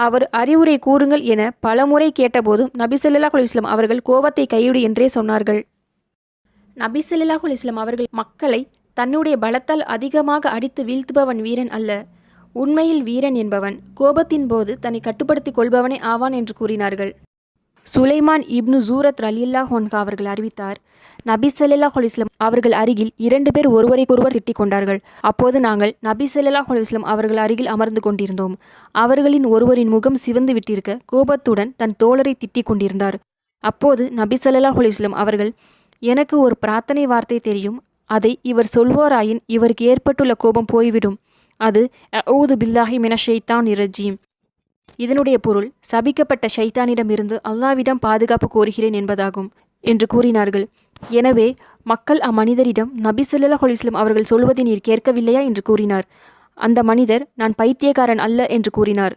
அவர் அறிவுரை கூறுங்கள் என பலமுறை கேட்டபோதும் நபி ஸல்லல்லாஹு அலைஹி வஸல்லம் அவர்கள் கோபத்தை கைவிடு என்றே சொன்னார்கள். நபி ஸல்லல்லாஹு அலைஹி வஸல்லம் அவர்கள் மக்களை தன்னுடைய பலத்தால் அதிகமாக அடித்து வீழ்த்துபவன் வீரன் அல்ல, உண்மையில் வீரன் என்பவன் கோபத்தின் போது தன்னை கட்டுப்படுத்திக் கொள்பவனே ஆவான் என்று கூறினார்கள். சுலைமான் இப்னு ஜூரத் ரலியல்லாஹு அன்ஹு அவர்கள் அறிவித்தார், நபி ஸல்லல்லாஹு அலைஹி வஸல்லம் அவர்கள் அருகில் 2 பேர் ஒருவரைக்கொருவர் திட்டிக் கொண்டார்கள். அப்போது நாங்கள் நபி ஸல்லல்லாஹு அலைஹி வஸல்லம் அவர்கள் அருகில் அமர்ந்து கொண்டிருந்தோம். அவர்களின் ஒருவரின் முகம் சிவந்து விட்டிருக்க கோபத்துடன் தன் தோழரை திட்டிக் கொண்டிருந்தார். அப்போது நபி ஸல்லல்லாஹு அலைஹி வஸல்லம் அவர்கள், எனக்கு ஒரு பிரார்த்தனை வார்த்தை தெரியும், அதை இவர் சொல்வோராயின் இவருக்கு ஏற்பட்டுள்ள கோபம் போய்விடும். அது அஊது பில்லாஹி மினஷ் ஷைத்தானிர் ரஜீம். இதனுடைய பொருள் சபிக்கப்பட்ட ஷைத்தானிடமிருந்து அல்லாஹ்விடம் பாதுகாப்பு கோருகிறேன் என்பதாகும் என்று கூறினார்கள். எனவே மக்கள் அம்மனிதரிடம், நபி ஸல்லல்லாஹு அலைஹி வஸல்லம் அவர்கள் சொல்வதை நீர் கேட்கவில்லையா என்று கூறினார். அந்த மனிதர், நான் பைத்தியக்காரன் அல்ல என்று கூறினார்.